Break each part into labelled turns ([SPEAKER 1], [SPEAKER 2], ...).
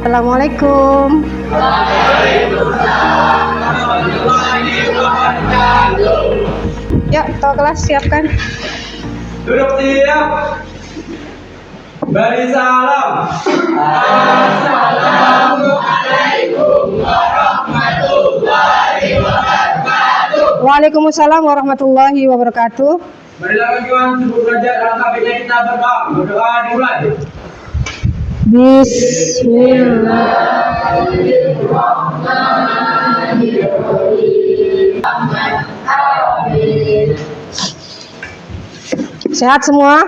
[SPEAKER 1] Assalamualaikum. Yuk, ketua kelas siapkan.
[SPEAKER 2] Duduk siap. Beri salam. Assalamualaikum warahmatullahi wabarakatuh.
[SPEAKER 1] Waalaikumsalam warahmatullahi wabarakatuh.
[SPEAKER 2] Marilah kawan sebut derajat dalam kabinet kita berbang. Berdoa dimulai.
[SPEAKER 1] Bismillahirrahmanirrahim. Sehat semua?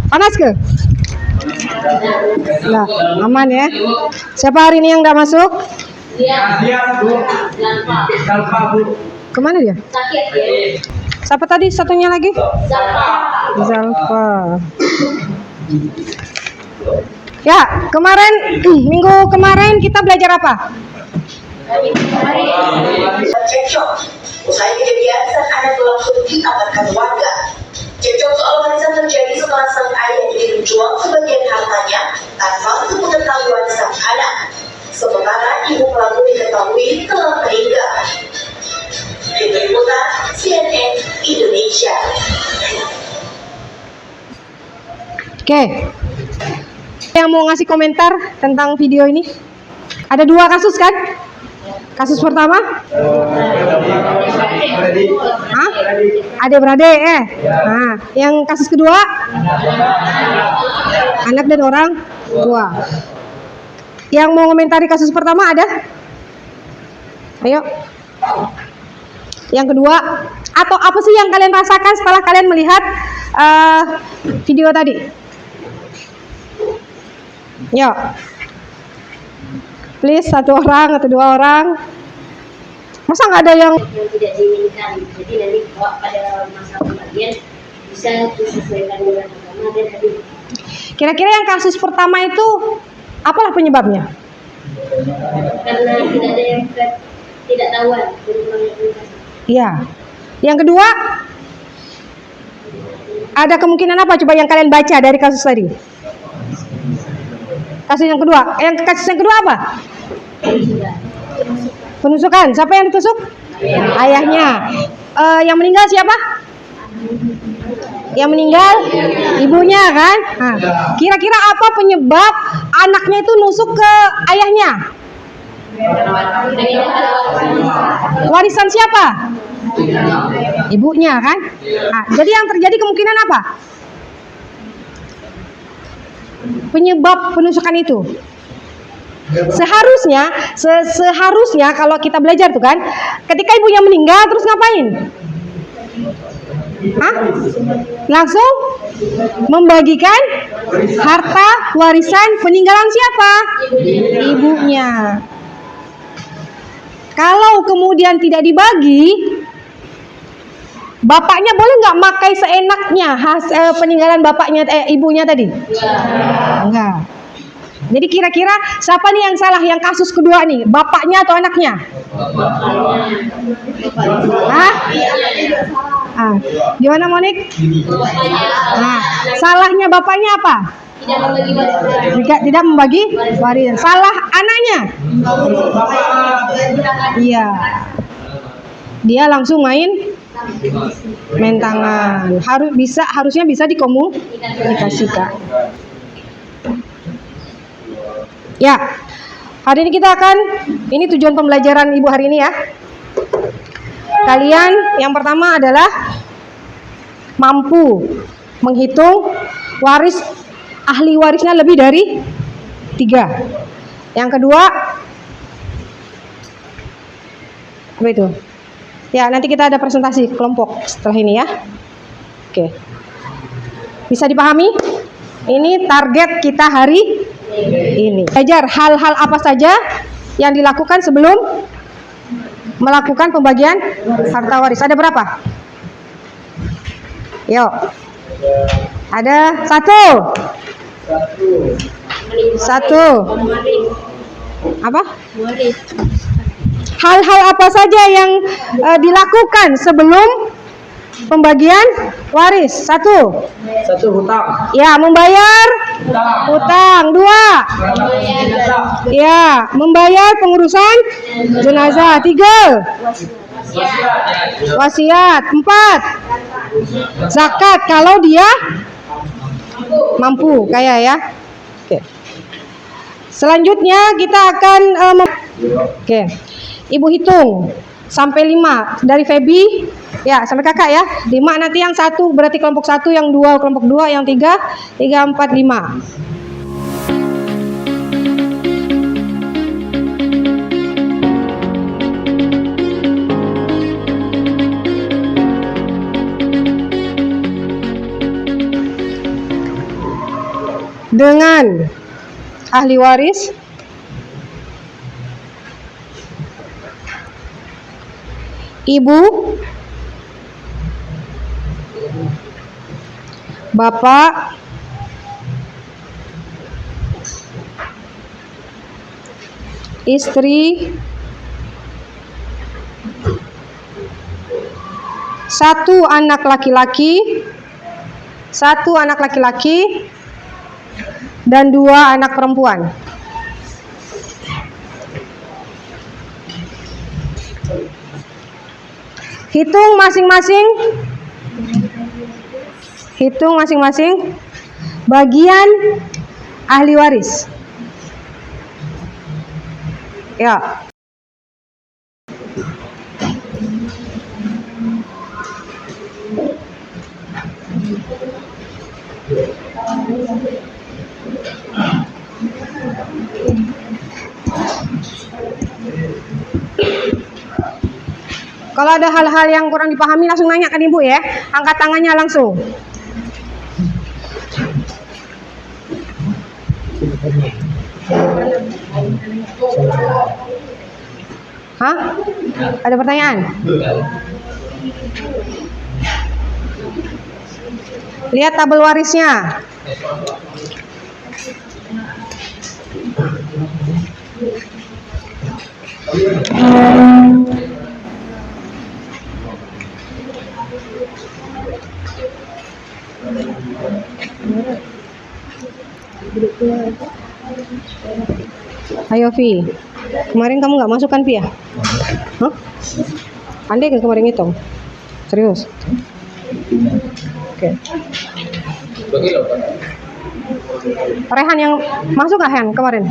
[SPEAKER 1] Panas ke? Nah, aman ya. Siapa hari ini yang nggak masuk?
[SPEAKER 2] Siap, Bu. Salpa, Bu.
[SPEAKER 1] Kemana dia?
[SPEAKER 3] Sakit ya?
[SPEAKER 1] Siapa tadi satunya lagi? Zalfa. Ya, kemarin minggu kemarin kita belajar apa?
[SPEAKER 4] Cekcok. Usai kejadian, sang anak langsung diamankan warga. Cekcok soal warisan terjadi setelah sang ayah ingin menjual sebagian hartanya tanpa sepengetahuan sang anak. Sementara ibu pelaku diketahui telah meninggal. Tim Liputan CNN Indonesia.
[SPEAKER 1] Oke. Yang mau ngasih komentar tentang video ini? Ada 2 kasus kan? Kasus pertama? Hah? Adik-beradik Nah, yang kasus kedua? Anak dan orang tua. Yang mau komentari kasus pertama ada? Ayo. Yang kedua, atau apa sih yang kalian rasakan setelah kalian melihat video tadi? Yuk. Please, 1 orang atau 2 orang. Masa nggak ada yang
[SPEAKER 3] tidak diinginkan. Jadi nanti pada masa pembagian bisa disesuaikan dengan agama dan hadis.
[SPEAKER 1] kira-kira yang kasus pertama itu apalah penyebabnya?
[SPEAKER 3] Karena tidak ada yang tidak tahuan.
[SPEAKER 1] Iya. Yang kedua, ada kemungkinan apa coba yang kalian baca dari kasus tadi? Kasus yang kedua, kasus yang kedua apa? Penusukan. Siapa yang ditusuk? Ayahnya. Yang meninggal siapa? Yang meninggal ibunya kan? Nah, kira-kira apa penyebab anaknya itu nusuk ke ayahnya? Warisan siapa? Ibunya kan? Nah, jadi yang terjadi kemungkinan apa? Penyebab penusukan itu. Seharusnya kalau kita belajar tuh kan, ketika ibunya meninggal terus ngapain? Hah? Langsung membagikan harta warisan peninggalan siapa? Ibunya. Kalau kemudian tidak dibagi, bapaknya boleh nggak makai seenaknya peninggalan bapaknya ibunya tadi? Enggak. Jadi kira-kira siapa nih yang salah yang kasus kedua nih? Bapaknya atau anaknya? Hah? Gimana Monik? Nah, salahnya bapaknya apa? Tidak membagi warisan. Salah anaknya? Iya. Dia langsung main tangan. Harusnya bisa dikomunikasikan. Ya, hari ini kita ini tujuan pembelajaran Ibu hari ini ya. Kalian yang pertama adalah mampu menghitung ahli warisnya lebih dari 3. Yang kedua, apa itu? Ya, nanti kita ada presentasi kelompok setelah ini ya. Oke. Bisa dipahami? Ini target kita hari ini. Belajar hal-hal apa saja yang dilakukan sebelum melakukan pembagian harta waris. Ada berapa? Yuk. Ada 1. 1. Apa? Hal-hal apa saja yang dilakukan sebelum Pembagian waris. 1.
[SPEAKER 2] Satu hutang.
[SPEAKER 1] Ya, membayar hutang. 2.
[SPEAKER 2] Jenazah.
[SPEAKER 1] Ya, membayar pengurusan jenazah. 3. Wasiat. 4. Zakat kalau dia mampu, kaya ya. Oke. Selanjutnya kita akan oke. Ibu hitung sampai 5 dari Feby ya, sampai kakak ya. 5 nanti yang 1 berarti kelompok 1, yang 2 kelompok 2, yang 3 4 5. Dengan ahli waris ibu, bapak, istri, 1 anak laki-laki, 1 anak laki-laki, dan 2 anak perempuan. Hitung masing-masing. Hitung masing-masing bagian ahli waris. Ya. Kalau ada hal-hal yang kurang dipahami langsung nanya kan Ibu ya. Angkat tangannya langsung. Hah? Ada pertanyaan? Lihat tabel warisnya. Ayo Vi, kemarin kamu nggak masuk kan Vi ya? Hah? Andai kan kemarin ngitung? Serius? Oke. Rehan yang masuk nggak Han kemarin?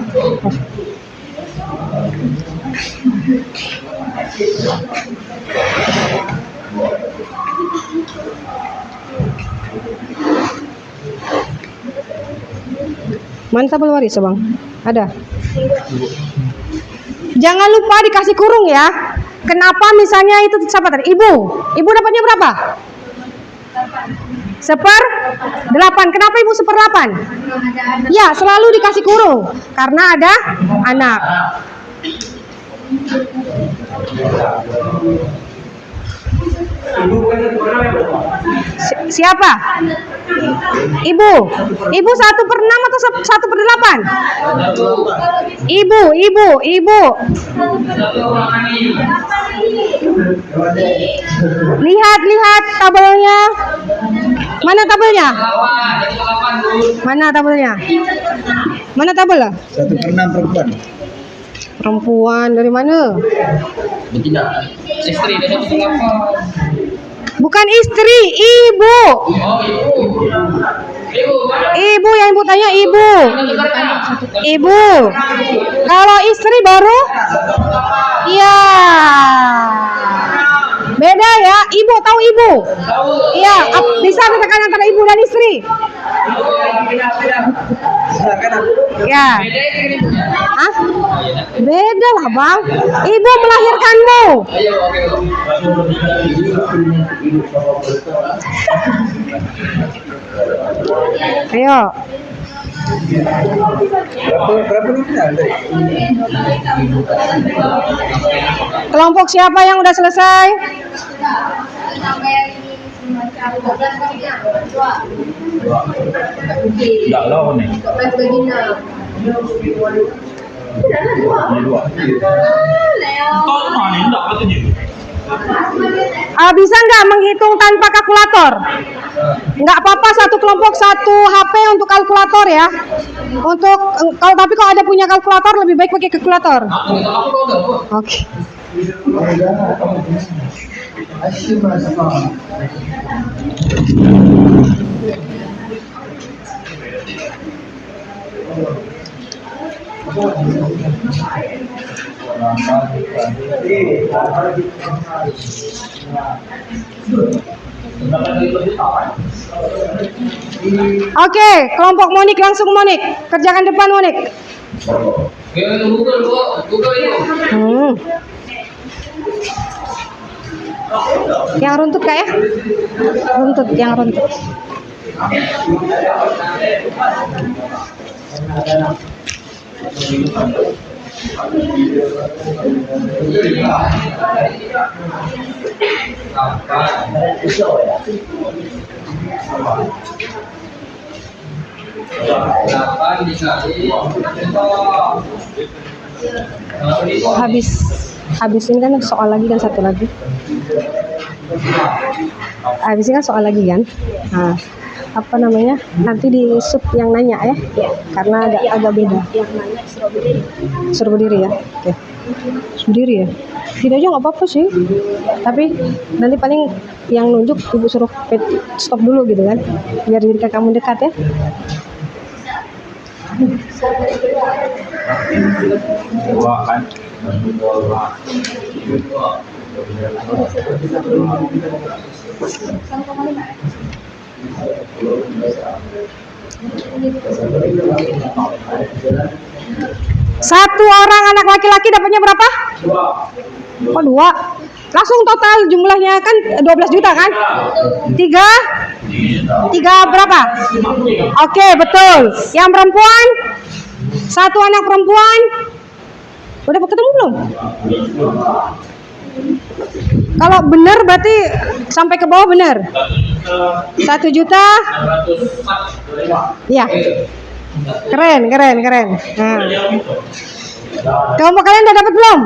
[SPEAKER 1] Mana tabel waris Bang? Ada? Jangan lupa dikasih kurung ya. Kenapa misalnya itu siapa tadi? Ibu. Ibu dapatnya berapa? 1/8. Kenapa Ibu 1/8? Ya, selalu dikasih kurung karena ada anak. Siapa? Ibu. Ibu 1/6 atau 1/8? Ibu. Lihat tabelnya. Mana tabelnya? Mana tabelnya? Mana tabelnya?
[SPEAKER 2] 1/6 perempuan.
[SPEAKER 1] Perempuan dari mana?
[SPEAKER 2] Tidak. Istri dari 1/8.
[SPEAKER 1] Bukan istri, ibu.
[SPEAKER 2] Oh, ibu.
[SPEAKER 1] Ibu yang Ibu tanya ibu. Ibu. Kalau istri baru? Iya. Beda ya. Ibu tahu ibu? Iya. Bisa bedakan antara ibu dan istri? Ya. Hah? Beda lah Bang. Ibu melahirkanmu. Ayo. Kelompok siapa yang udah selesai?
[SPEAKER 2] Enggak lah nih. Kau mana enggak katanya?
[SPEAKER 1] Bisa nggak menghitung tanpa kalkulator? Nggak apa-apa, satu kelompok satu HP untuk kalkulator ya. Untuk tapi kalau ada punya kalkulator lebih baik pakai kalkulator. Oke. Oke, kelompok Monik langsung Monik. Kerjakan depan Monik. Yang runtut Kak ya? Runtut, yang runtut. Habis ini kan soal lagi kan, satu lagi. Habis ini kan soal lagi kan. Nah, apa namanya? Nanti di sub yang nanya ya. Karena agak beda.
[SPEAKER 3] Yang nanya
[SPEAKER 1] Suruh berdiri ya. Oke. Berdiri ya. Tidak aja nggak apa-apa sih. Tapi nanti paling yang nunjuk ibu suruh stop dulu gitu kan. Biar diri kamu dekat ya.
[SPEAKER 2] Kan.
[SPEAKER 1] Satu orang anak laki-laki dapatnya berapa? 2. Oh 2. Langsung total jumlahnya kan 12 juta kan? 3 berapa? Oke, betul. Yang perempuan? Satu anak perempuan. Udah ketemu belum? Kalau benar berarti sampai ke bawah benar. 1 juta. Ya. Keren. Nah. Kelompok kalian udah dapat belum?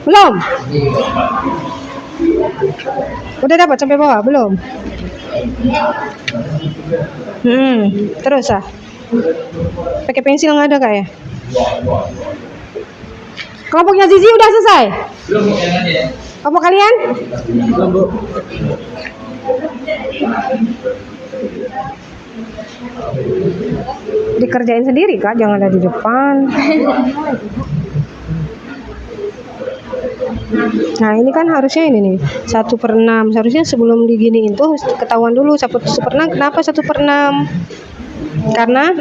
[SPEAKER 1] Belum. Udah dapat sampai bawah belum? Terus pakai pensil nggak ada Kak ya? Kelompoknya Zizi udah selesai?
[SPEAKER 2] Belum,
[SPEAKER 1] Kelompok kalian? Dikerjain sendiri Kak, jangan ada di depan. Nah ini kan harusnya ini nih 1/6. Seharusnya sebelum diginiin tuh ketahuan dulu 1/6. Kenapa 1/6? Karena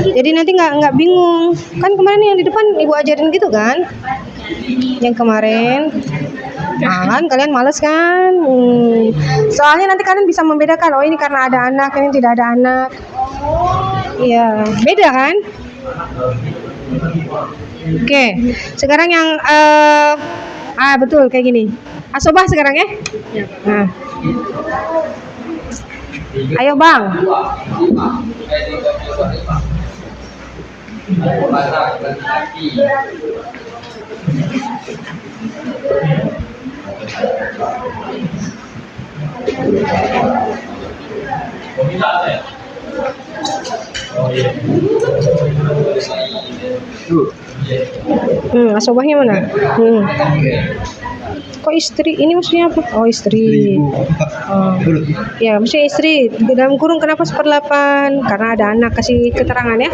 [SPEAKER 1] jadi nanti nggak bingung. Kan kemarin yang di depan ibu ajarin gitu kan, yang kemarin. Nah kan kalian males kan. Soalnya nanti kalian bisa membedakan, oh ini karena ada anak, ini tidak ada anak. Iya, beda kan. Oke, sekarang yang betul kayak gini. Asobah sekarang ya. Nah, ayo Bang. Asobahnya mana? Kok istri? Ini maksudnya apa? Oh istri. Ya maksudnya istri. Dalam kurung kenapa 1/8? Karena ada anak. Kasih keterangan ya.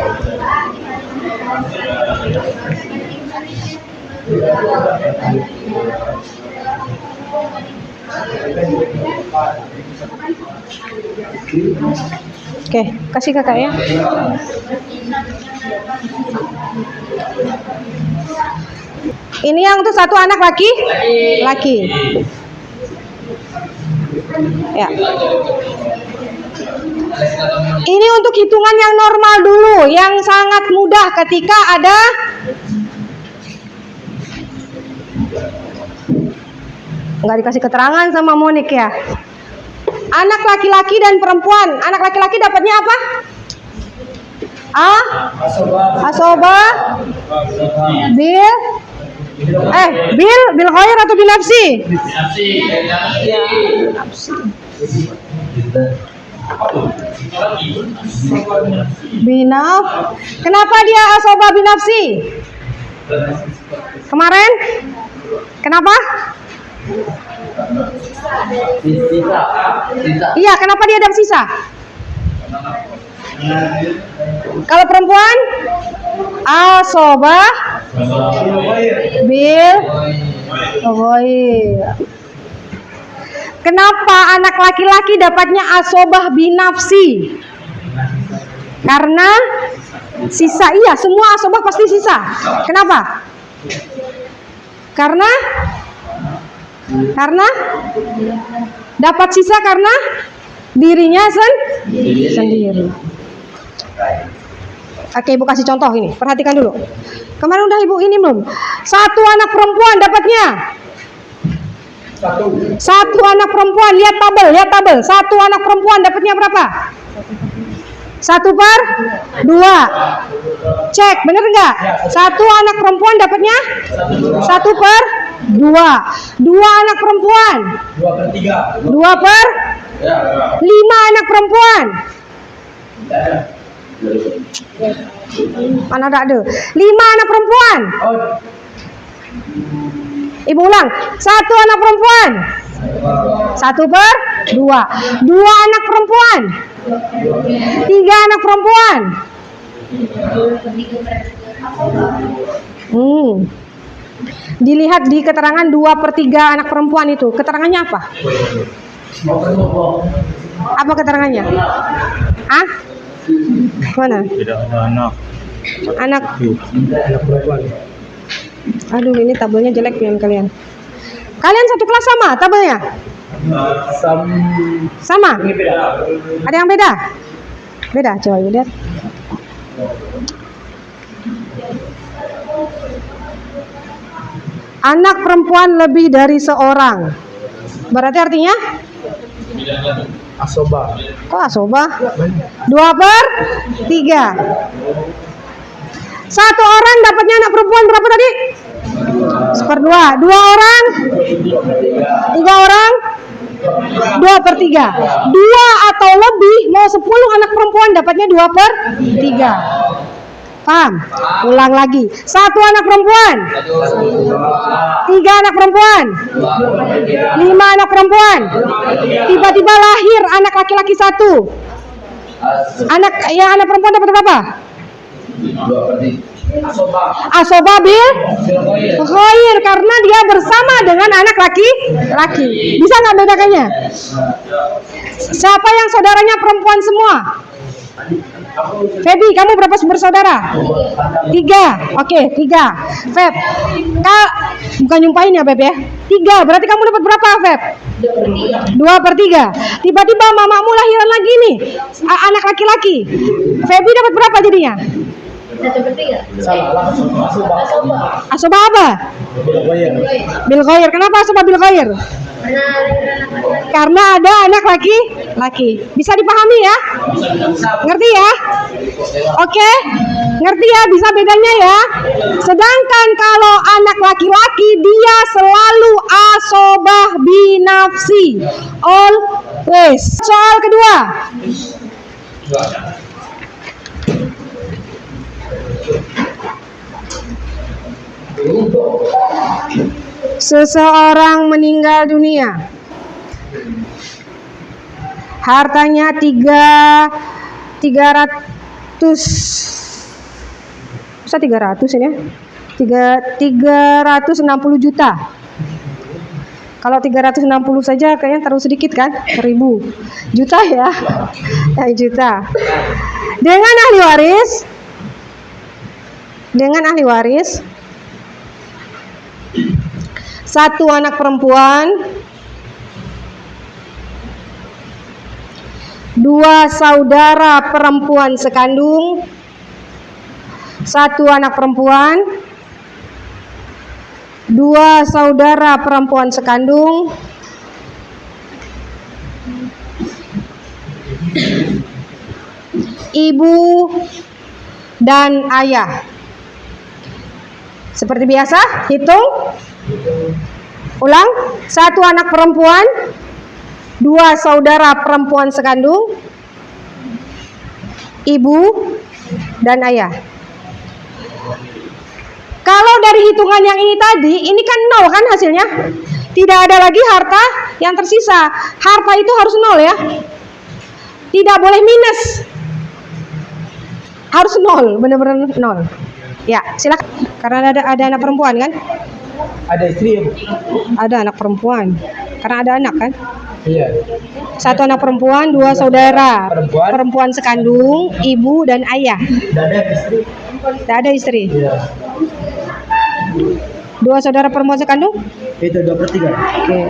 [SPEAKER 1] Oke, kasih kakak ya. Ini yang untuk satu anak laki. Ya. Ini untuk hitungan yang normal dulu, yang sangat mudah ketika ada nggak dikasih keterangan sama Monik ya. Anak laki-laki dan perempuan. Anak laki-laki dapatnya apa? Asoba bil bil khair atau binafsi? Binaf. Kenapa dia asobah binafsi? Kemarin? Kenapa? Iya, kenapa dia dapat sisa? Kalau perempuan asobah bil khair. Kenapa anak laki-laki dapatnya asobah binafsi? Karena sisa. Iya, semua asobah pasti sisa. Kenapa? Karena dapat sisa karena dirinya sendiri. Oke, Ibu kasih contoh ini. Perhatikan dulu. Kemarin udah Ibu ini belum? Satu anak perempuan dapatnya. Satu anak perempuan, lihat tabel. Satu anak perempuan dapatnya berapa? 1/2. Cek, bener nggak? Satu anak perempuan dapatnya 1/2. Dua anak perempuan 2/5 anak perempuan. Mana ada? 5 anak perempuan. Ibu ulang. Satu anak perempuan 1/2. 2 anak perempuan 3 anak perempuan. Dilihat di keterangan 2/3 anak perempuan itu. Keterangannya apa? Apa keterangannya? Ah? Mana?
[SPEAKER 5] Tidak ada anak.
[SPEAKER 1] Anak perempuan. Aduh, ini tabelnya jelek nih kalian. Kalian satu kelas sama tabelnya? Sama? Ada yang beda? Beda, coba Ibu lihat. Anak perempuan lebih dari seorang. Berarti artinya?
[SPEAKER 5] Asobah.
[SPEAKER 1] Kok asobah? 2/3. Satu orang dapatnya anak perempuan berapa tadi? 1/2. 2 orang? 3 orang? 2/3. 2 atau lebih mau 10 anak perempuan dapatnya 2/3. Paham? Ulang lagi. 1 anak perempuan, 3 anak perempuan, 5 anak perempuan. Tiba-tiba lahir anak laki-laki 1. Anak perempuan dapat berapa? Asobah bil khair karena dia bersama dengan anak laki-laki. Bisa nggak bedakannya? Siapa yang saudaranya perempuan semua? Feby, kamu berapa bersaudara? 3. Oke, 3. Feb, bukan nyumpahin ya Feb ya. 3. Berarti kamu dapat berapa Feb? 2/3. Tiba-tiba mamamu lahiran lagi nih, anak laki-laki. Feby dapat berapa jadinya?
[SPEAKER 3] 1/3.
[SPEAKER 1] Asobah apa? Bil khair. Kenapa asobah bil khair? Karena ada anak laki-laki. Bisa dipahami ya? Ngerti ya? Oke? Ngerti ya? Bisa bedanya ya? Sedangkan kalau anak laki-laki dia selalu asobah binafsi. Always. Soal kedua. Seseorang meninggal dunia, hartanya 300 ini ya, 360 juta. Kalau 360 saja kayaknya terlalu sedikit kan? 1000 juta ya, juta. Dengan ahli waris 1 anak perempuan, 2 saudara perempuan sekandung, 1 anak perempuan, 2 saudara perempuan sekandung, ibu dan ayah. Seperti biasa, hitung. Ulang. 1 anak perempuan, 2 saudara perempuan sekandung, ibu dan ayah. Kalau dari hitungan yang ini tadi, ini kan 0 kan hasilnya? Tidak ada lagi harta yang tersisa. Harta itu harus 0 ya. Tidak boleh minus. Harus 0, benar-benar 0. Ya, silakan. Karena ada anak perempuan kan?
[SPEAKER 2] Ada istri ya, Bu?
[SPEAKER 1] Ada anak perempuan. Karena ada anak kan?
[SPEAKER 2] Iya.
[SPEAKER 1] 1 anak perempuan, 2 saudara
[SPEAKER 2] Perempuan.
[SPEAKER 1] perempuan sekandung, ibu dan ayah.
[SPEAKER 2] Tidak ada istri.
[SPEAKER 1] Tidak ada istri.
[SPEAKER 2] Iya.
[SPEAKER 1] 2 saudara perempuan sekandung?
[SPEAKER 2] Itu 2/3.
[SPEAKER 1] Oke.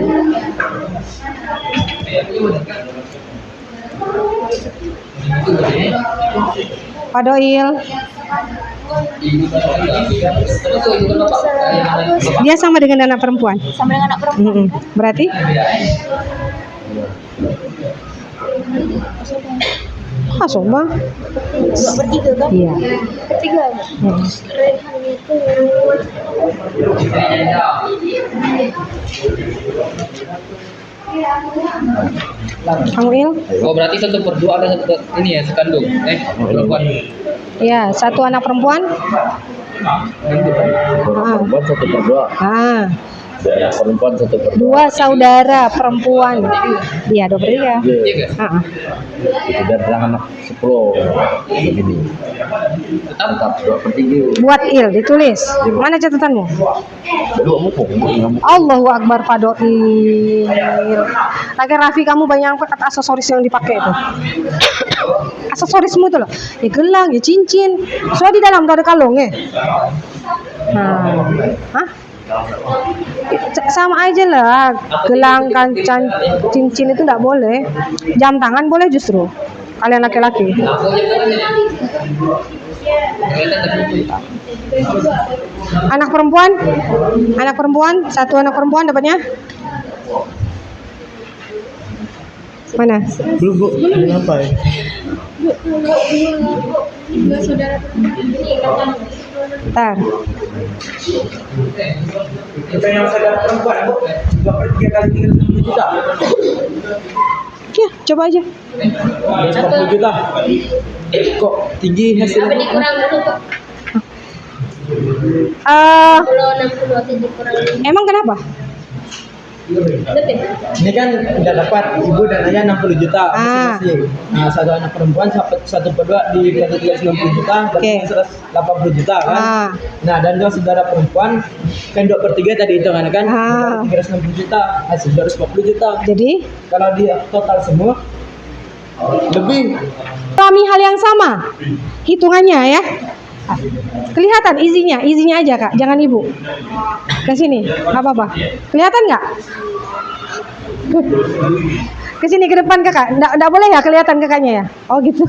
[SPEAKER 1] Pak Doil. Dia sama dengan anak perempuan.
[SPEAKER 3] Sama dengan anak perempuan.
[SPEAKER 1] Berarti? Ah, coba.
[SPEAKER 3] Bertiga kan?
[SPEAKER 1] Iya.
[SPEAKER 3] Bertiga. Rehan itu.
[SPEAKER 1] Samuel?
[SPEAKER 2] Oh, berarti 1/2 ada satu ini ya, sekandung. Perempuan.
[SPEAKER 1] Ya, 1 anak perempuan.
[SPEAKER 5] Perempuan 1/2,
[SPEAKER 1] Ah,
[SPEAKER 5] perempuan 1/2.
[SPEAKER 1] 2 saudara perempuan. Iya, 2/3.
[SPEAKER 2] Iya kan?
[SPEAKER 1] Ah, ah.
[SPEAKER 5] Itu dari anak 10 begini. Tetap 2/3.
[SPEAKER 1] Buat il ditulis. Mana catatanmu?
[SPEAKER 5] Dua mukung,
[SPEAKER 1] Allahu Akbar Pak Doil. Lagi Raffi, kamu banyak angkat aksesoris yang dipakai itu. Aksesorismu tuh loh. Ya gelang, ya cincin. Soalnya di dalam tuh ada kalung ya. Nah, hah? Sama aja lah. Gelang, cincin itu nggak boleh. Jam tangan boleh justru. Kalian laki-laki. Anak perempuan, 1 anak perempuan dapatnya mana?
[SPEAKER 2] Belum, Bu. Ini apa ya?
[SPEAKER 1] Bentar.
[SPEAKER 2] Kita yang saudara perempuan, Bu. 2/3 kali 30 juta.
[SPEAKER 1] Ya, coba aja.
[SPEAKER 2] 40 juta. Kok tinggi hasilnya?
[SPEAKER 3] Apa dikurang dulu Pak? Kalau 60 atau dikurang
[SPEAKER 1] Emang kenapa?
[SPEAKER 3] lebih.
[SPEAKER 2] Ini kan udah dapat ibu dan ayah 60 juta
[SPEAKER 1] Ah.
[SPEAKER 2] masing-masing. Nah, 1 anak perempuan 1/2 dikali 360 juta berarti
[SPEAKER 1] Oke.
[SPEAKER 2] 180 juta kan.
[SPEAKER 1] Ah.
[SPEAKER 2] Nah, dan 2 saudara perempuan kan 2/3 tadi hitungannya kan.
[SPEAKER 1] Ah.
[SPEAKER 2] 360 juta, hasil 240 juta.
[SPEAKER 1] Jadi
[SPEAKER 2] Kalau dia total semua lebih.
[SPEAKER 1] alami hal yang sama hitungannya ya. Kelihatan izinya aja Kak, jangan ibu. Ke sini, nggak apa-apa. Kelihatan nggak? Ke sini ke depan Kakak, nggak boleh ya kelihatan kakaknya ya? Oh gitu.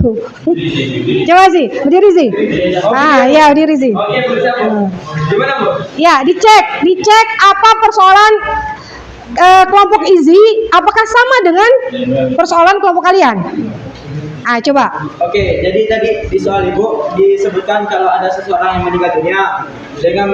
[SPEAKER 1] Coba sih, berdiri sih. Ah ya berdiri sih.
[SPEAKER 2] Oke, gimana, Bu?
[SPEAKER 1] Ya dicek apa persoalan kelompok izi, apakah sama dengan persoalan kelompok kalian? Ah coba.
[SPEAKER 2] Oke, jadi tadi di soal ibu disebutkan kalau ada seseorang yang meninggal dunia dengan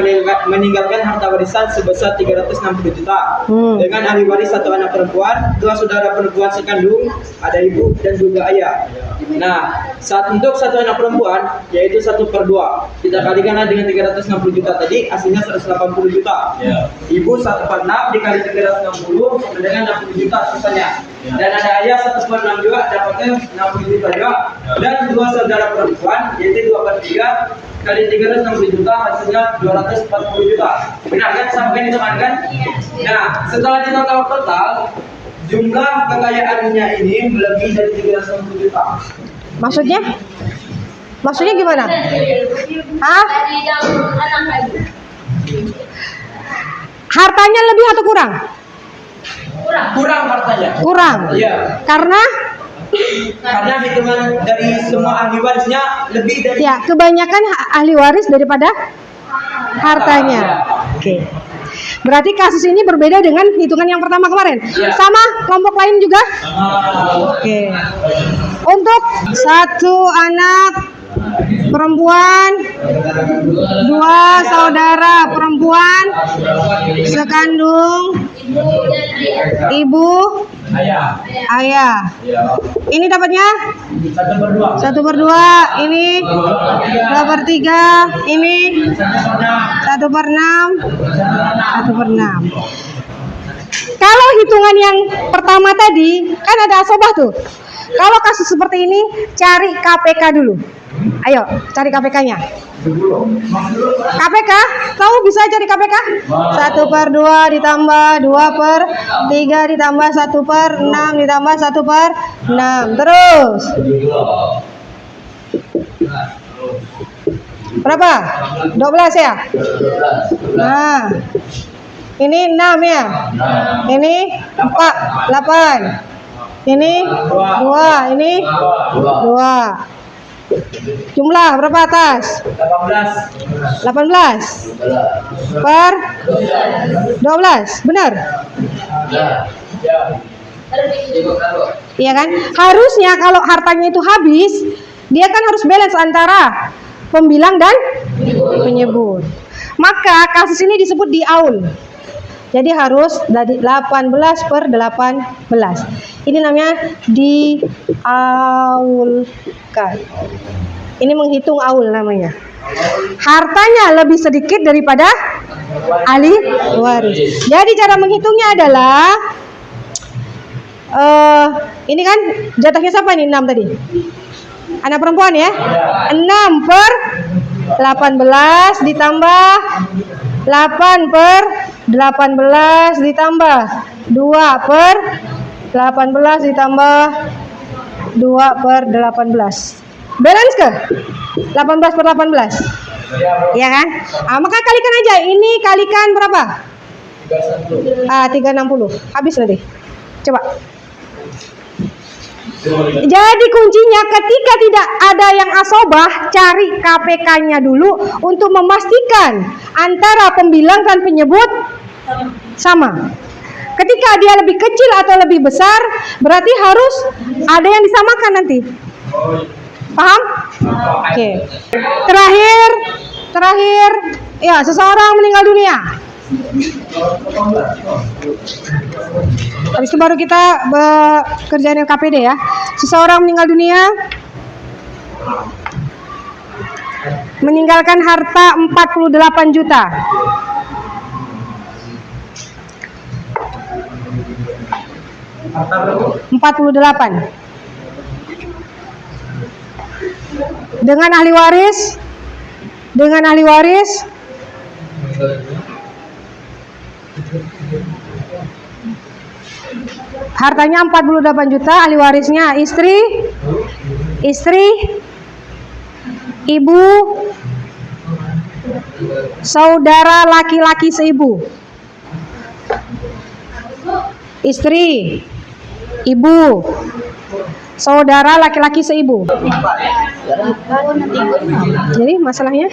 [SPEAKER 2] meninggalkan harta warisan sebesar 360 juta dengan ahli waris 1 anak perempuan, 2 saudara perempuan sekandung, ada ibu dan juga ayah. Nah, untuk 1 anak perempuan yaitu 1/2 kita kalikan dengan 360 juta tadi hasilnya 180 juta. Ibu 1/6 dikali 360 sama dengan 60 juta sisanya. Dan ada ayah 1/6 juga dapatnya 60 juta juga. Dan 2 saudara perempuan yaitu 2/3 kali 360 juta hasilnya 240 juta. Benar kan? Sampai hitungan kan? Nah, setelah ditotal jumlah kekayaannya ini melebihi dari 360 juta.
[SPEAKER 1] Maksudnya gimana? Hah?
[SPEAKER 3] Dari yang anak lagi.
[SPEAKER 1] Hartanya lebih atau kurang?
[SPEAKER 2] Kurang hartanya.
[SPEAKER 1] Kurang.
[SPEAKER 2] Iya.
[SPEAKER 1] Karena
[SPEAKER 2] Karena hitungan dari semua ahli warisnya lebih dari.
[SPEAKER 1] ya kebanyakan ahli waris daripada hartanya. Oke. Berarti kasus ini berbeda dengan hitungan yang pertama kemarin.
[SPEAKER 2] Iya.
[SPEAKER 1] Sama kelompok lain juga? Oke. Untuk 1 anak perempuan, 2 saudara perempuan sekandung ibu ayah. Ini dapatnya 1/2, ini 2/3, ini 1/6, 1/6. Kalau hitungan yang pertama tadi kan ada asobah tuh. Kalau kasus seperti ini cari KPK dulu. Ayo cari KPK-nya. KPK, tahu bisa cari KPK? 1/2 ditambah 2/3 ditambah 1/6 ditambah 1/6. Terus berapa? 12 ya? Nah, ini 6 ya? Ini 4, 8. Ini 2, ini 2. Jumlah berapa atas? 18 per 12, benar? Iya kan? Harusnya kalau hartanya itu habis, dia kan harus balance antara pembilang dan penyebut. Maka kasus ini disebut diaul. Jadi harus dari 18/18. Ini namanya diaulkan. Ini menghitung aul namanya. Hartanya lebih sedikit daripada ahli waris. Jadi cara menghitungnya adalah ini kan jatahnya siapa nih? 6 tadi. Anak perempuan ya? 6/18 ditambah 8/18 ditambah 2/18 ditambah 2/18. Balance ke? 18/18. Iya kan? Maka kalikan aja. Ini kalikan berapa? 360. Habis nanti. Coba. Jadi kuncinya ketika tidak ada yang asobah, cari KPK-nya dulu untuk memastikan antara pembilang dan penyebut sama. Ketika dia lebih kecil atau lebih besar, berarti harus ada yang disamakan nanti. Paham? Oke. Terakhir, ya, seseorang meninggal dunia. Habis itu baru kita kerjaan LKPD ya. Seseorang meninggal dunia, meninggalkan harta 48 juta.
[SPEAKER 2] Harta berapa?
[SPEAKER 1] 48. Dengan ahli waris hartanya 48 juta, ahli warisnya istri, ibu, saudara laki-laki seibu. Istri, ibu, saudara laki-laki seibu. Jadi masalahnya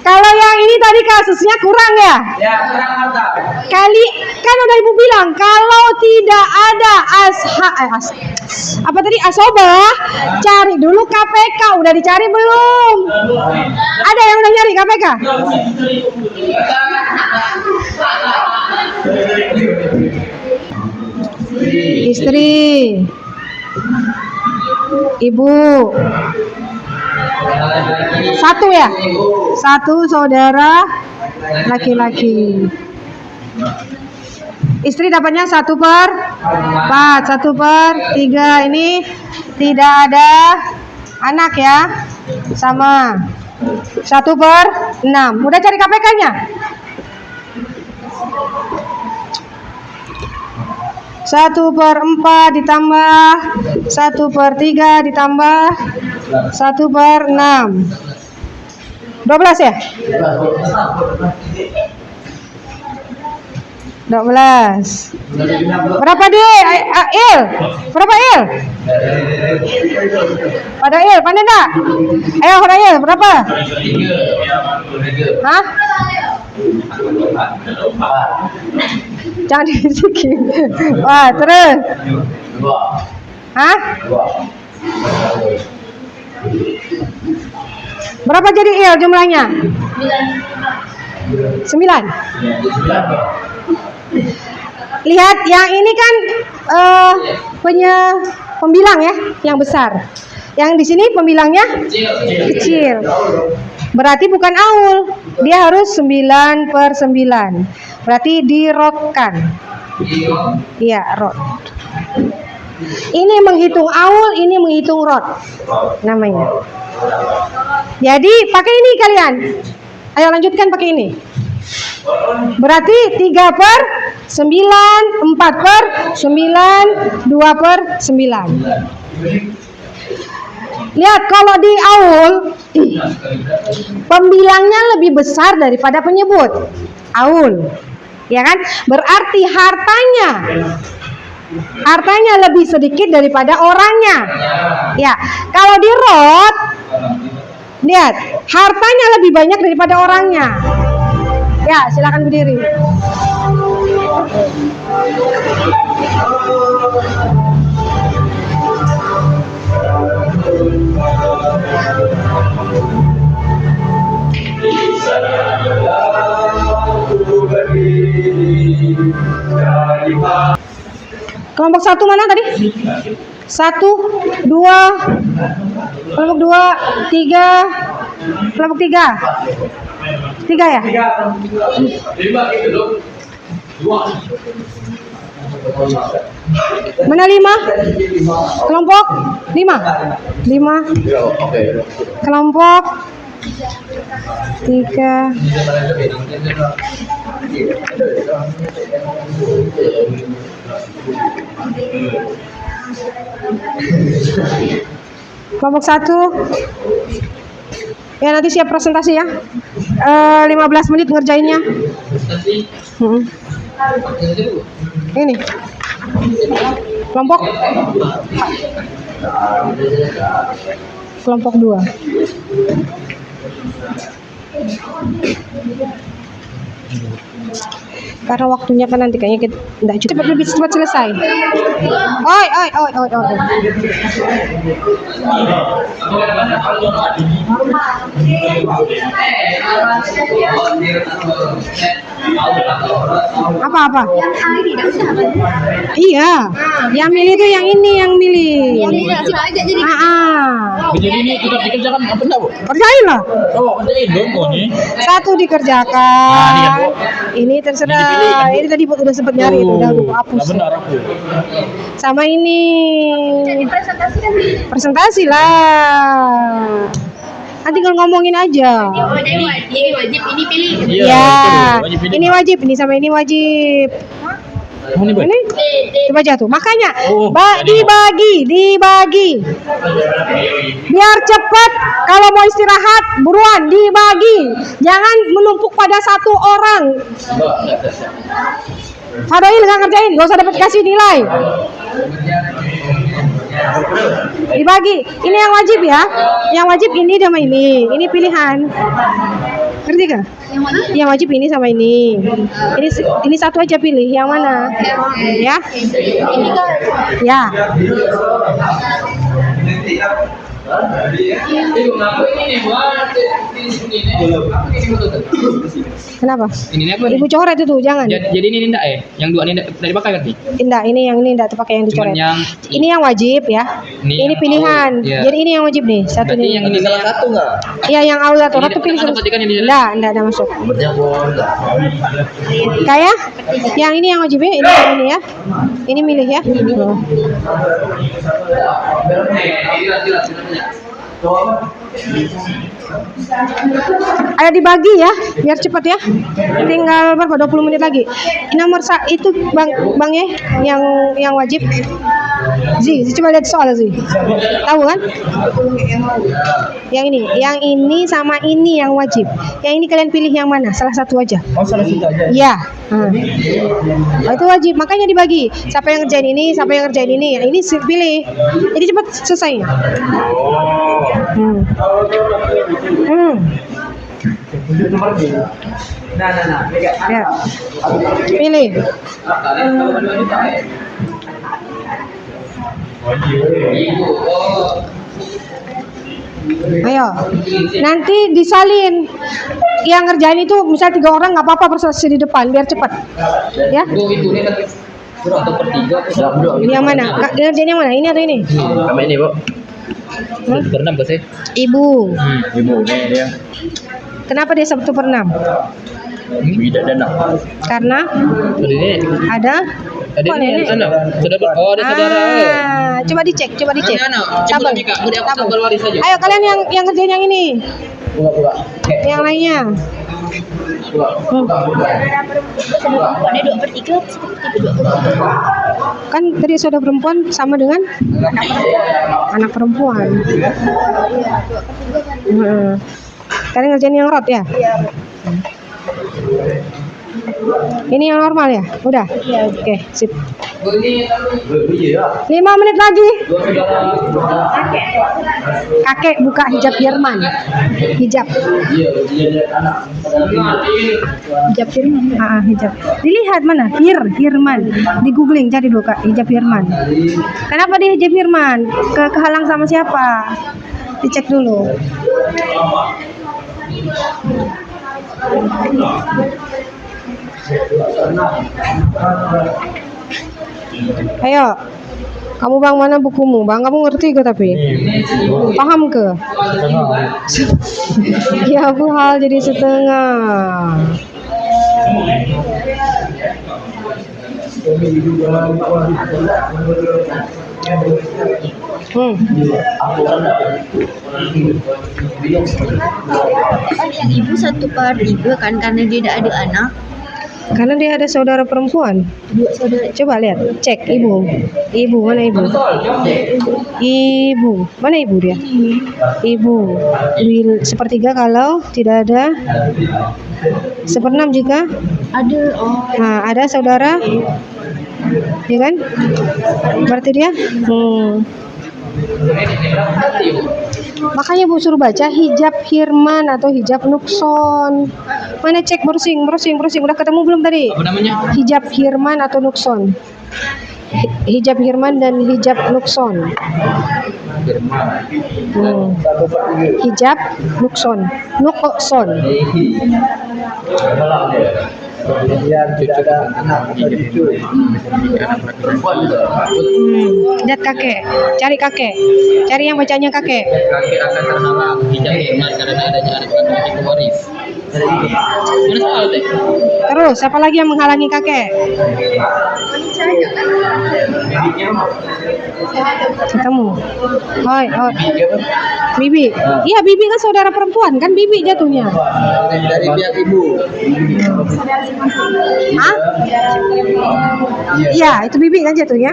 [SPEAKER 1] kalau yang ini tadi kasusnya kurang ya?
[SPEAKER 2] Ya, kurang harta.
[SPEAKER 1] Kali kan udah ibu bilang kalau tidak ada asobah, cari dulu KPK. Udah dicari belum? Ada yang udah nyari KPK? Istri, ibu, satu ya? Satu saudara laki-laki. Istri dapatnya 1/4, 1/3. Ini tidak ada anak ya, sama 1/6. Udah cari KPK-nya? 1/4 ditambah 1/3 ditambah 1/6. 12 ya? 12. Berapa deh? Il? Berapa Il? Pada Il, pandai enggak? Ayo, pada Il, berapa? Hah? Jangan dibisikin. Wah, terus. Hah? Berapa jadi il jumlahnya? 9. Lihat yang ini kan punya pembilang ya, yang besar. Yang di sini pembilangnya kecil. Berarti bukan aul. Dia harus 9/9. Berarti dirotkan. Iya, rot. Ini menghitung aul, ini menghitung rot namanya. Jadi pakai ini kalian. Ayo lanjutkan pakai ini. Berarti 3/9, 4/9, 2/9. Lihat kalau di aul pembilangnya lebih besar daripada penyebut. Aul. Ya kan? Berarti hartanya lebih sedikit daripada orangnya. Ya, kalau di rot, lihat, hartanya lebih banyak daripada orangnya. Ya, silakan berdiri. Kelompok 1 mana tadi? 1, 2, kelompok 2, 3, kelompok 3. 3 ya? Mana 5? Kelompok 5. 5. Kelompok 3. Kelompok 1. Ya nanti siap presentasi ya. 15 menit ngerjainnya. Ini. Kelompok 2. Karena waktunya kan nanti kayaknya tidak cukup, lebih cepat selesai. Oi. Apa? Iya, yang milih itu yang ini yang milih.
[SPEAKER 5] Jadi ini kita dikerjakan apa enggak, Bu?
[SPEAKER 1] Kerjain lah.
[SPEAKER 5] Oh, kerjain dong, Bu nih.
[SPEAKER 1] Satu dikerjakan. Ini terserah. Ini tadi udah sempat nyari itu, udah aku hapus.
[SPEAKER 5] Benar aku.
[SPEAKER 1] Sama ini. Presentasi lah. Nanti kalau ngomongin aja.
[SPEAKER 3] Ini wajib, ini pilih.
[SPEAKER 1] Ya.
[SPEAKER 5] Wajib
[SPEAKER 1] Ini wajib, ini sama ini wajib. Ini coba jatuh. Makanya dibagi. Biar cepat. Kalau mau istirahat, buruan dibagi. Jangan menumpuk pada satu orang. Fadil nggak ngerjain, nggak usah dapat kasih nilai. Dibagi. Ini yang wajib ya. Yang wajib ini sama ini. Ini pilihan. Ngerti gak?
[SPEAKER 3] Yang mana?
[SPEAKER 1] Yang wajib ini sama ini. Ini satu aja pilih. Yang mana? Ya.
[SPEAKER 3] Ini kan.
[SPEAKER 1] Ya. Kenapa?
[SPEAKER 6] Ini apa?
[SPEAKER 1] Ibu coret itu jangan.
[SPEAKER 6] Jadi ini enggak ya? Yang dua ini enggak dipakai berarti?
[SPEAKER 1] Enggak, ini enggak terpakai yang dicoret.
[SPEAKER 6] Cuman yang
[SPEAKER 1] Ini yang wajib ya.
[SPEAKER 6] Ini
[SPEAKER 1] Ini
[SPEAKER 6] yang
[SPEAKER 1] pilihan.
[SPEAKER 6] awal, iya.
[SPEAKER 1] Jadi ini yang wajib nih. Satu
[SPEAKER 6] berarti
[SPEAKER 1] nih.
[SPEAKER 6] yang ini salah satu enggak?
[SPEAKER 1] Iya, yang awal atau
[SPEAKER 6] Ini
[SPEAKER 1] ratu pilih
[SPEAKER 6] ada
[SPEAKER 1] satu.
[SPEAKER 6] berarti kan ini?
[SPEAKER 1] Enggak ada masuk. Kayak yang ini yang wajib ya, ini yang ini ya. Ini milih ya. Ayo dibagi ya, biar cepat ya. Tinggal berapa? 20 menit lagi. Nomor itu bang ya, yang wajib. Zi, coba lihat soal Zi. Tahu kan? Yang ini sama ini yang wajib. Yang ini kalian pilih yang mana? Salah satu aja.
[SPEAKER 2] Oh, salah satu aja.
[SPEAKER 1] Iya. Oh, itu wajib, makanya dibagi. Siapa yang ngerjain ini, siapa yang ngerjain ini. Ya, ini pilih. Jadi cepat selesai.
[SPEAKER 2] Nah. Mega.
[SPEAKER 1] Ya. Pilih. Ayo. Nanti disalin. Yang ngerjain itu misal 3 orang nggak apa-apa persesi di depan biar cepat. Ya.
[SPEAKER 6] Itu nih kan kurang atau pertiga.
[SPEAKER 1] Yang mana? Kak, ngerjain yang mana? Ini atau ini?
[SPEAKER 5] Kami ini, Bu.
[SPEAKER 6] Berenam gak sih?
[SPEAKER 1] Ibu.
[SPEAKER 5] Ibu nih dia.
[SPEAKER 1] Kenapa dia 1/6?
[SPEAKER 5] Tidak ada nak.
[SPEAKER 1] Karena
[SPEAKER 6] Ini
[SPEAKER 1] ada
[SPEAKER 6] ada ini anak. Saudara. Oh, ada saudara.
[SPEAKER 1] Coba dicek.
[SPEAKER 6] Ada anak.
[SPEAKER 1] Sabar.
[SPEAKER 6] Coba Kak, udah aku sabar waris saja.
[SPEAKER 1] Ayo kalian yang ngerjain yang ini. Yang lainnya.
[SPEAKER 3] Ada 2/3 seperti 2/3.
[SPEAKER 1] Kan tadi saudara perempuan sama dengan anak perempuan. Kalian ngerjain yang rot ya? Ini yang normal ya? Udah? Oke, sip. 5 menit lagi. Kakek buka hijab Jerman. Hijab Jerman. Hijab. Dilihat mana? Jerman. Di googling cari dulu Kak, hijab Jerman. Kenapa dia hijab Jerman? Kehalang sama siapa? Dicek dulu. Ayo, kamu bang mana bukumu? Bang kamu ngerti ke tapi? Paham ke? Ya bu hal jadi setengah.
[SPEAKER 3] Yang ibu 1/3 kan karena dia tidak ada anak.
[SPEAKER 1] Karena dia ada saudara perempuan.
[SPEAKER 3] 2 saudara.
[SPEAKER 1] Coba lihat, cek ibu. Ibu mana ibu? Ibu mana ibu dia? Ibu. 1/3 kalau tidak ada. 1/6 jika
[SPEAKER 3] Ada. Oh.
[SPEAKER 1] nah, ada saudara, ya kan? Berarti dia. Makanya Bu suruh baca hijab Hirman atau hijab Nukson. Mana cek browsing. Udah ketemu belum tadi?
[SPEAKER 6] Apa namanya?
[SPEAKER 1] Hijab Hirman atau Nukson. Hijab Hirman dan hijab Nukson. Hijab Nukson.
[SPEAKER 2] Kemudian tidak ada anak atau cucu.
[SPEAKER 1] Lihat kakek, cari kakek, cari yang bacanya kakek.
[SPEAKER 6] Kakek akan terhalang hijab Jerman karena adanya anak laki-laki pewaris. Mana soal teh?
[SPEAKER 1] Terus, apa lagi yang menghalangi kakek? Ketemu. Hoi. Bibi. Iya, Bibi kan saudara perempuan, kan Bibi jatuhnya.
[SPEAKER 2] Dari pihak ibu.
[SPEAKER 1] Hah? Iya, itu Bibi kan jatuhnya.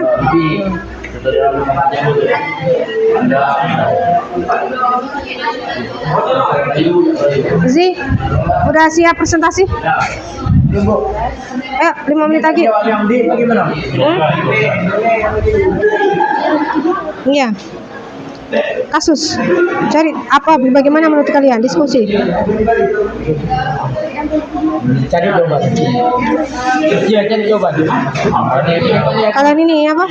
[SPEAKER 1] Zi, udah siap presentasi? Ayo, 5 menit lagi.
[SPEAKER 2] Yang di bagaimana?
[SPEAKER 1] Iya. Kasus. Cari apa bagaimana menurut kalian? Diskusi.
[SPEAKER 2] Cari jawaban. Iya, cari jawaban.
[SPEAKER 1] Kalian ini apa?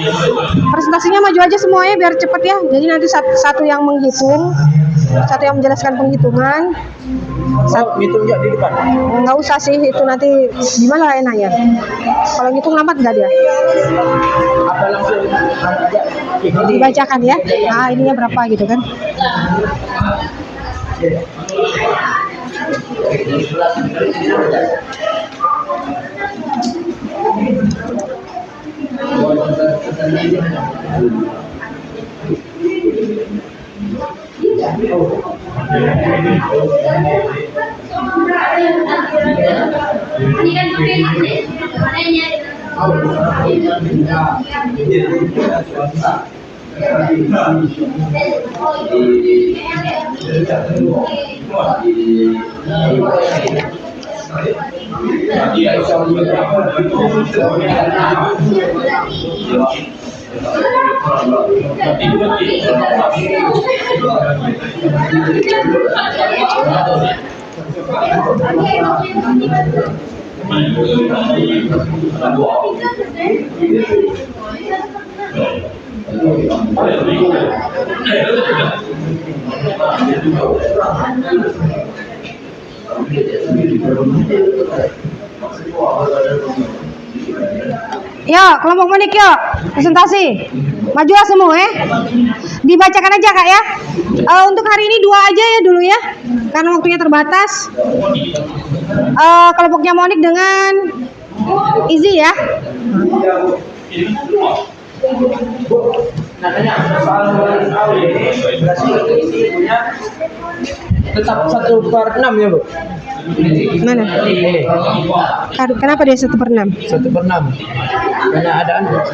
[SPEAKER 1] Presentasinya maju aja semuanya biar cepet ya. Jadi nanti satu yang menghitung, satu yang menjelaskan penghitungan.
[SPEAKER 2] Ngitung ya di depan.
[SPEAKER 1] Nggak usah sih, itu nanti gimana enaknya. Kalau ngitung lambat nggak dia?
[SPEAKER 2] Apa langsung aja?
[SPEAKER 1] Dibacakan ya. Nah, ininya berapa gitu kan? Yuk, kelompok Monik yuk, presentasi. Majulah semua dibacakan aja Kak ya. Untuk hari ini 2 aja ya dulu ya, karena waktunya terbatas. Kelompoknya Monik dengan Izzy ya.
[SPEAKER 2] Tetap 1/6 ya Bu.
[SPEAKER 1] Mana? Kenapa dia 1/6?
[SPEAKER 2] 1/6. Karena ada anak.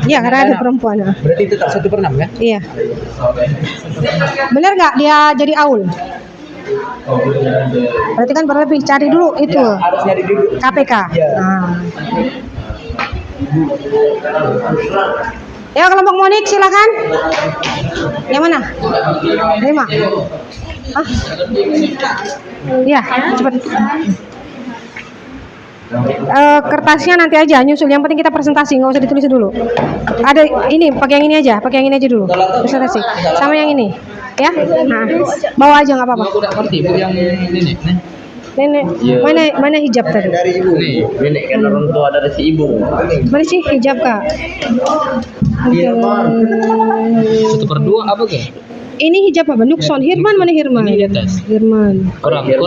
[SPEAKER 1] Iya, karena ada perempuan.
[SPEAKER 2] Berarti tetap 1/6 kan?
[SPEAKER 1] Iya. Bener nggak dia jadi aul? Berarti kan berlebih. Cari dulu itu
[SPEAKER 2] Harus nyari dulu.
[SPEAKER 1] KPK.
[SPEAKER 2] Iya.
[SPEAKER 1] Nah. Ya kelompok Monik silakan. Yang mana? 5. Hah? Iya, cepat. Kertasnya nanti aja nyusul. Yang penting kita presentasi, nggak usah ditulis dulu. Ada ini, pakai yang ini aja dulu. Presentasi. Sama yang ini, ya. Nah, bawa aja nggak apa-apa.
[SPEAKER 6] Aku udah ngerti Bu yang ini.
[SPEAKER 1] Nenek, mana hijab tadi?
[SPEAKER 2] Dari ibu.
[SPEAKER 5] Nenek kan orang tua dari si ibu.
[SPEAKER 1] Mana sih hijab Kak?
[SPEAKER 6] 1/2 apa ke?
[SPEAKER 1] Ini hijab apa? Nukson. Hirman mana Hirman?
[SPEAKER 6] Ini di atas.
[SPEAKER 1] Hirman.
[SPEAKER 6] Kurang ya.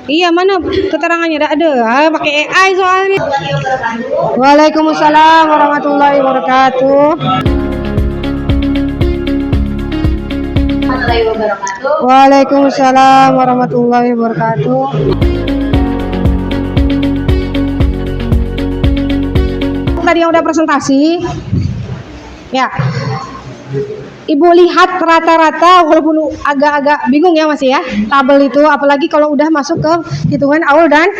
[SPEAKER 1] Iya mana keterangannya ada. Pakai AI soalnya. Waalaikumsalam warahmatullahi wabarakatuh.
[SPEAKER 3] Warahmatullahi wabarakatuh.
[SPEAKER 1] Waalaikumsalam warahmatullahi wabarakatuh. Tadi yang udah presentasi, ya. Ibu lihat rata-rata, walaupun agak-agak bingung ya masih ya, tabel itu, apalagi kalau udah masuk ke hitungan aul dan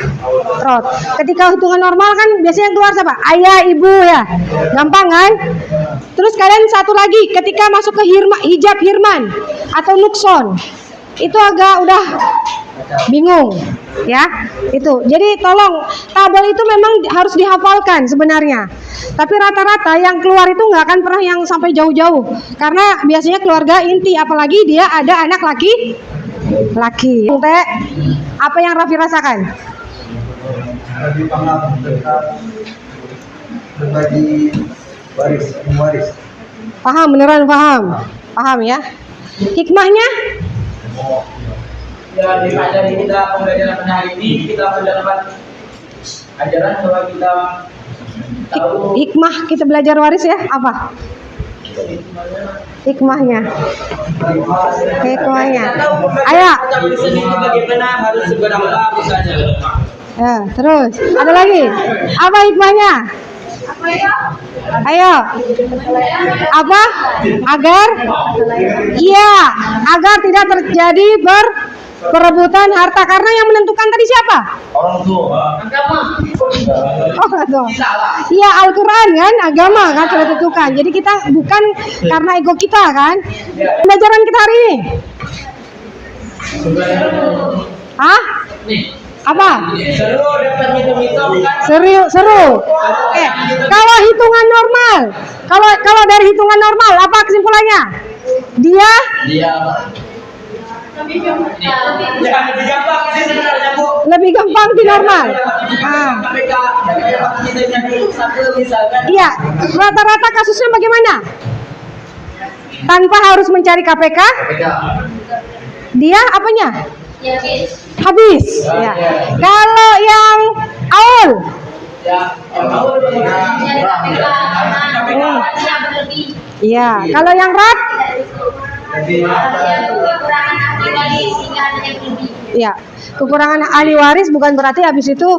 [SPEAKER 1] rot. Ketika hitungan normal kan biasanya keluar siapa? Ayah, ibu ya, gampang kan? Terus kalian satu lagi, ketika masuk ke hijab hirman atau nukson, itu agak udah bingung ya. Itu jadi tolong, tabel itu memang harus dihafalkan sebenarnya, tapi rata-rata yang keluar itu nggak akan pernah yang sampai jauh-jauh, karena biasanya keluarga inti, apalagi dia ada anak laki. Teh, apa yang Raffi rasakan?
[SPEAKER 2] Lebih paham tentang berbagi waris.
[SPEAKER 1] Paham, beneran paham ya. Hikmahnya?
[SPEAKER 2] Ya, dari kita pembelajaran pada hari ini kita mendapat ajaran bahwa kita tahu
[SPEAKER 1] Hikmah kita belajar waris ya apa? Hikmahnya. Ayo.
[SPEAKER 2] di sini itu bagaimana harus seberapa misalnya.
[SPEAKER 1] Ya, terus ada lagi. Apa hikmahnya? Ayo. Apa? Agar tidak terjadi perebutan harta, karena yang menentukan tadi siapa?
[SPEAKER 2] Orang tua.
[SPEAKER 1] Iya, Al-Quran kan, agama kan sudah tentukan. Jadi kita bukan karena ego kita kan. Pelajaran kita hari ini. Hah? Apa?
[SPEAKER 2] Seru dapat hitung-hitung kan.
[SPEAKER 1] Seru. Kalau hitungan normal, kalau dari hitungan normal, apa kesimpulannya? Dia
[SPEAKER 2] Lebih gampang sih sebenarnya Bu.
[SPEAKER 1] lebih gampang di normal. Ah.
[SPEAKER 2] KPK kita jadi satu misalkan.
[SPEAKER 1] Iya, rata-rata kasusnya bagaimana? Tanpa harus mencari KPK, dia apanya? Habis. Ya. Kalau yang aul, iya. Kalau yang rat, ya, kekurangan ahli waris bukan berarti habis itu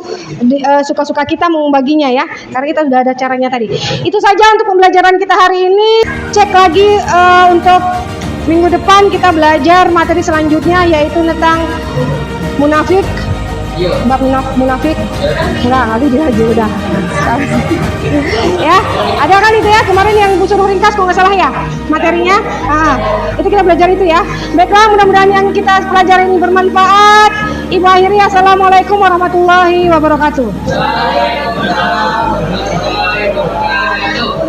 [SPEAKER 1] suka-suka kita membaginya ya, karena kita sudah ada caranya tadi. Itu saja untuk pembelajaran kita hari ini. Cek lagi untuk minggu depan kita belajar materi selanjutnya, yaitu tentang munafik. Bab munafik. Enggak, kali dia aja udah. Ya, ada kan itu ya kemarin yang suruh ringkas kalau nggak salah ya materinya. Itu kita belajar itu ya. Baiklah, mudah-mudahan yang kita pelajari ini bermanfaat. Ibu akhiri, assalamualaikum warahmatullahi wabarakatuh.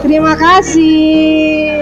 [SPEAKER 1] Terima kasih.